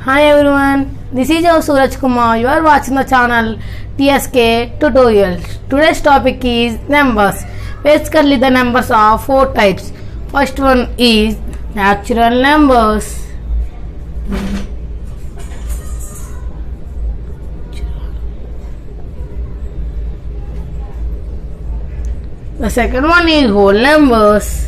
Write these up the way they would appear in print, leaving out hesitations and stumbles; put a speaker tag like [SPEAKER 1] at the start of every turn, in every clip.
[SPEAKER 1] Hi everyone, this is your Suraj Kumar. You are watching the channel TSK Tutorials. Today's topic is numbers. Basically, the numbers are four types. First one is natural numbers. The second one is whole numbers.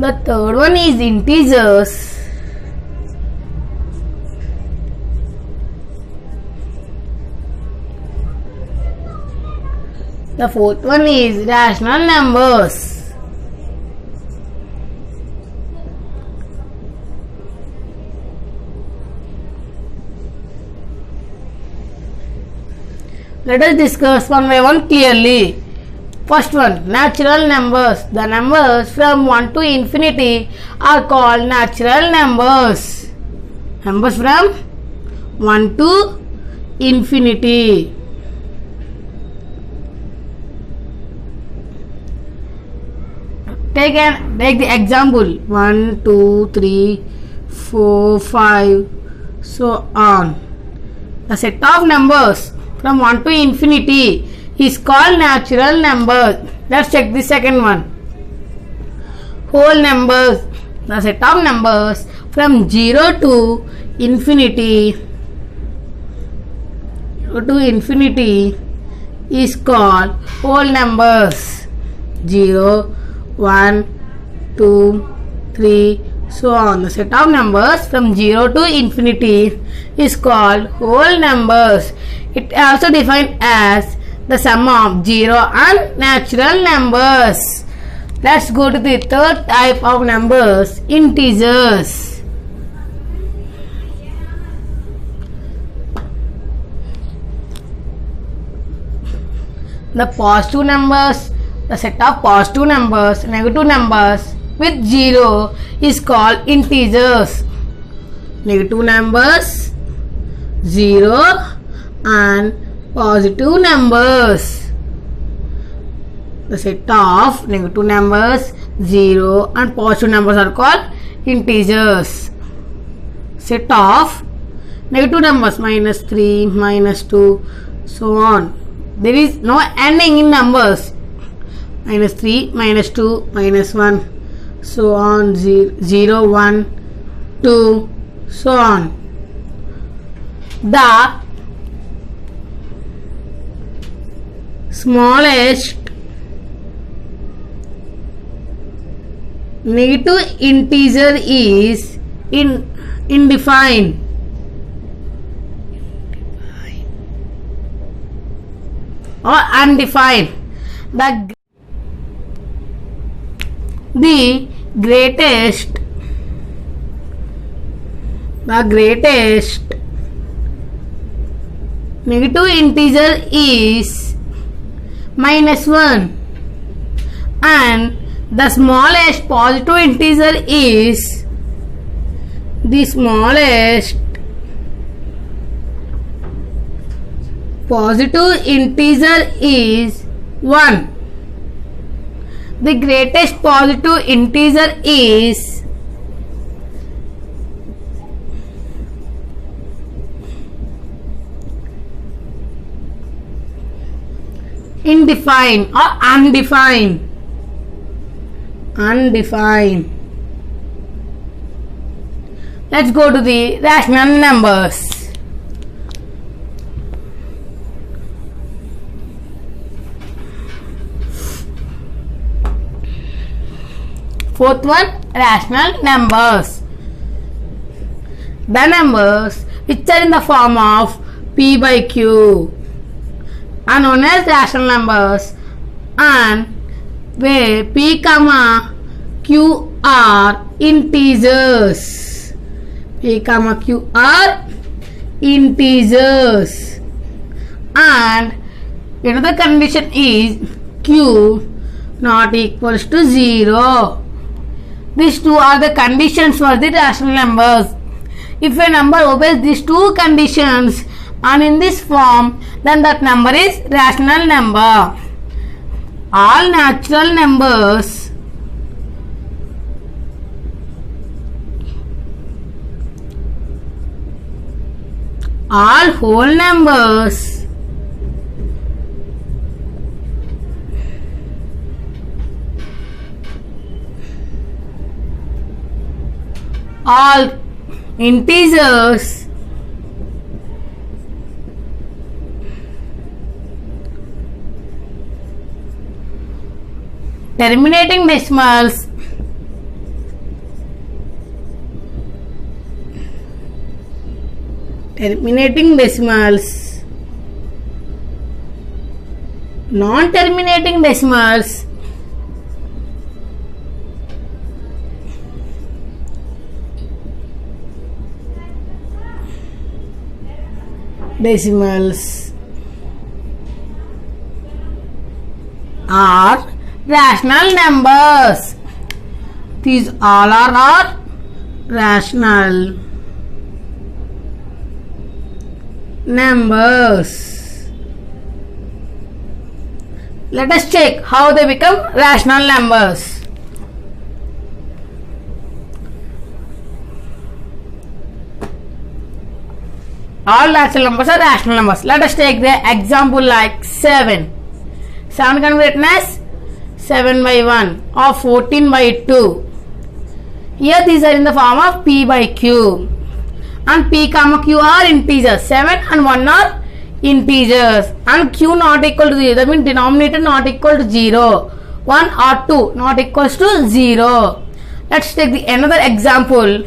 [SPEAKER 1] The third one is integers. The fourth one is rational numbers. Let us discuss one by one clearly. First one, natural numbers. The numbers from 1 to infinity are called natural numbers. Numbers from 1 to infinity. Take the example 1, 2, 3, 4, 5, so on. The set of numbers from 1 to infinity is called natural numbers. Let's check the second one. Whole numbers. The set of numbers from 0 to infinity is called whole numbers. 0, 1, 2, 3, so on. The set of numbers from 0 to infinity is called whole numbers. It also defined as the sum of 0 and natural numbers. Let's go to the third type of numbers, integers. The positive numbers, the set of positive numbers, negative numbers with 0 is called integers. Negative numbers, 0 and positive numbers. The set of negative numbers, 0 and positive numbers are called integers. Set of negative numbers, -3, -2, so on. There is no ending in numbers. -3, -2, -1, so on. 0, 1, 2, so on. The smallest negative integer is undefined. Or undefined. The greatest negative integer is -1 and the smallest positive integer is the smallest positive integer is 1. The greatest positive integer is undefined or undefined. Let's go to the rational numbers. Fourth one, rational numbers. The numbers which are in the form of p by q are known as rational numbers, and where p, q are integers. P, q are integers, and another condition is q not equals to 0. These two are the conditions for the rational numbers. If a number obeys these two conditions and in this form, then that number is rational number. all natural numbers all whole numbers all integers terminating decimals non-terminating decimals are rational numbers. These all are rational numbers. Let us check how they become rational numbers. All natural numbers are rational numbers. Let us take the example like 7. 7 can be written as 7 by 1 or 14 by 2. Here these are in the form of P by Q. And P comma Q are integers. 7 and 1 are integers. And Q not equal to 0. That means denominator not equal to 0. 1 or 2 not equals to 0. Let's take the another example.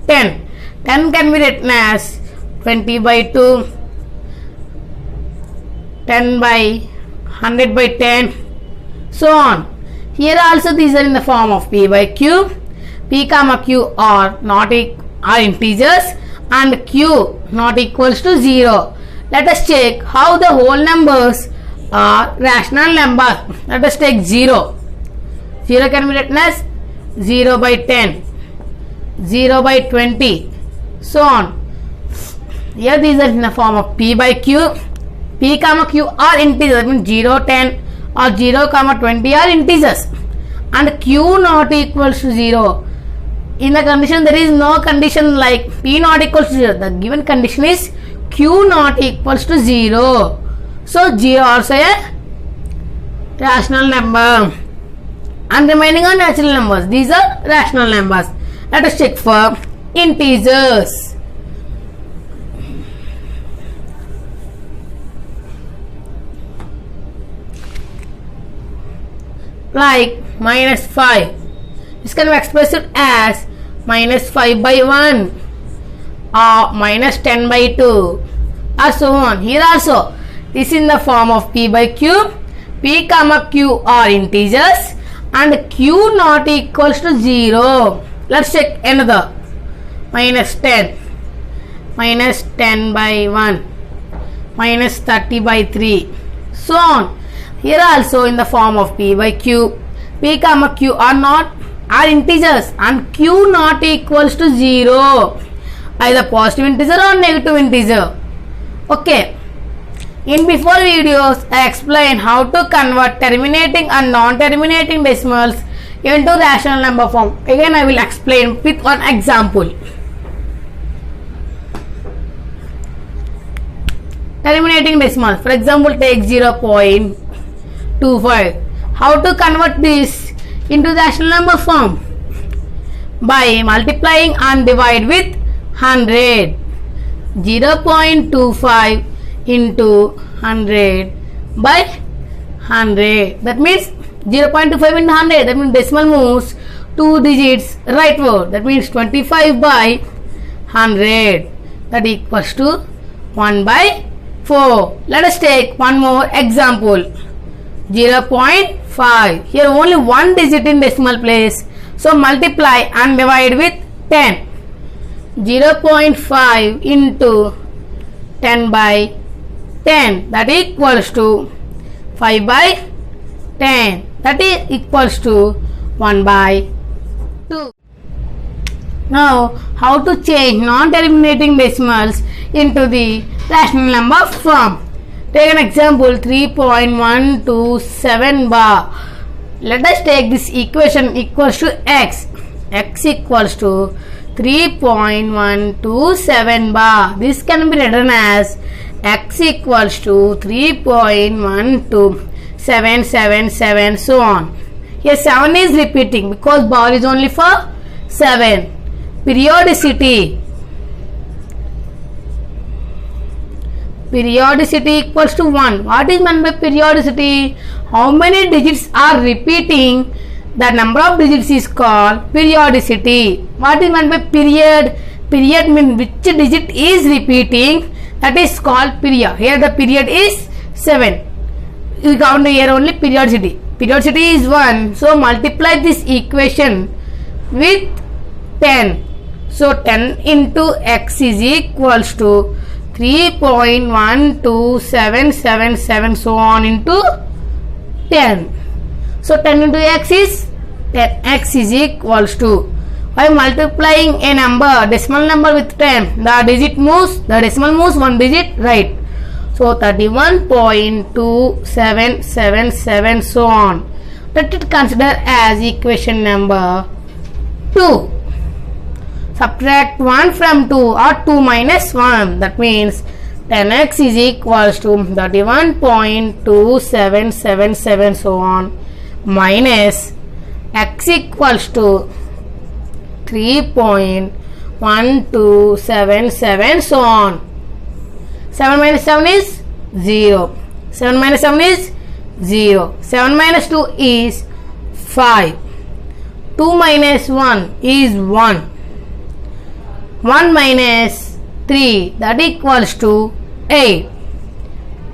[SPEAKER 1] 10. 10 can be written as 20 by 2, 10 by 100 by 10, so on. Here also these are in the form of P by Q. P comma Q are integers and Q not equals to 0. Let us check how the whole numbers are rational numbers. Let us take 0. 0 can be written as 0 by 10, 0 by 20, so on. Here these are in the form of P by Q. P comma Q are integers. That means 0, 10 or 0, 20 are integers. And Q not equals to 0. In the condition there is no condition like P not equals to 0. The given condition is Q not equals to 0. So 0 also a rational number. And remaining are natural numbers. These are rational numbers. Let us check for integers. Like minus 5. This can be expressed as minus 5 by 1 or minus 10 by 2 or so on. Here also this is in the form of P by Q. P comma Q are integers and Q not equals to 0. Let's check another. Minus 10. Minus 10 by 1. Minus 30 by 3. So on. Here also in the form of P by Q. P comma Q are integers and Q not equals to 0. Either positive integer or negative integer. Okay. In before videos I explained how to convert terminating and non-terminating decimals into rational number form. Again I will explain with one example. Terminating decimals. For example, take 0.25. How to convert this into rational number form? By multiplying and divide with 100. 0.25 into 100 by 100. That means 0.25 into 100. That means decimal moves 2 digits rightward. That means 25 by 100. That equals to 1 by 4. Let us take one more example. 0.5. Here only one digit in decimal place. So multiply and divide with 10. 0.5 into 10 by 10. That equals to 5 by 10. That is equals to 1 by 2. Now, how to change non-terminating decimals into the rational number form? Take an example 3.127 bar. Let us take this equation equals to x. X equals to 3.127 bar. This can be written as x equals to 3.12777 so on. Here 7 is repeating because bar is only for 7. Periodicity. Periodicity equals to 1. What is meant by periodicity? How many digits are repeating? The number of digits is called periodicity. What is meant by period? Period means which digit is repeating. That is called period. Here the period is 7. We count here only periodicity. Periodicity is 1. So multiply this equation with 10. So 10 into x is equals to 3.12777 so on into 10. So 10 into x is 10. X is equals to, by multiplying a number, decimal number with 10, the decimal moves one digit right. So 31.2777 so on. Let it consider as equation number 2. Subtract 1 from 2 or 2 minus 1. That means 10x is equals to 31.2777 so on minus x equals to 3.1277 so on. 7 minus 7 is 0. 7 minus 7 is 0. 7 minus 2 is 5. 2 minus 1 is 1. 1 minus 3, that equals to 8.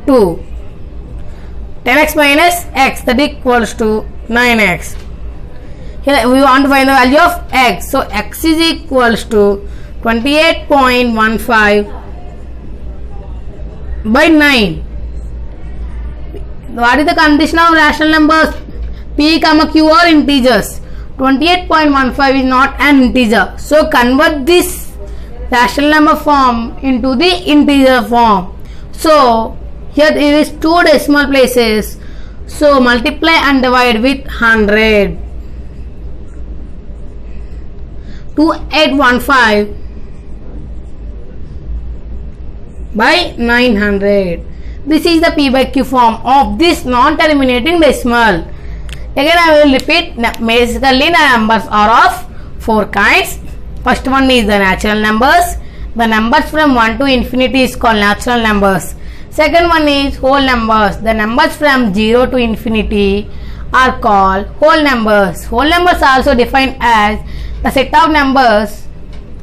[SPEAKER 1] 2. 10x minus x, that equals to 9x. Here we want to find the value of x. So x is equals to 28.15 by 9. What is the condition of rational numbers? P, Q are integers. 28.15 is not an integer. So convert this rational number form into the integer form. So here there is 2 decimal places. So multiply and divide with 100. 2815 by 900. This is the P by Q form of this non-terminating decimal. Again I will repeat. Basically the numbers are of 4 kinds. First one is the natural numbers. The numbers from 1 to infinity is called natural numbers. Second one is whole numbers. The numbers from 0 to infinity are called whole numbers. Whole numbers are also defined as the set of numbers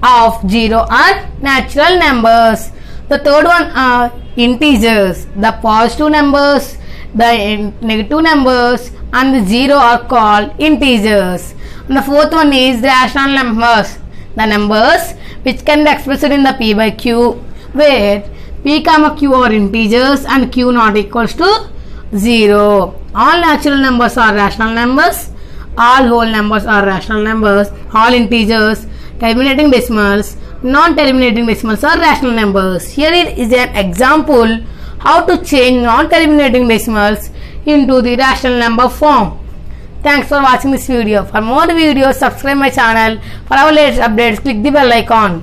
[SPEAKER 1] of 0 are natural numbers. The third one are integers. The positive numbers, the negative numbers and the 0 are called integers. And the fourth one is rational numbers. The numbers which can be expressed in the P by Q, where P, Q are integers and Q not equals to 0. All natural numbers are rational numbers. All whole numbers are rational numbers. All integers, terminating decimals, non-terminating decimals are rational numbers. Here it is an example how to change non-terminating decimals into the rational number form. Thanks for watching this video. For more videos, subscribe my channel. For our latest updates, click the bell icon.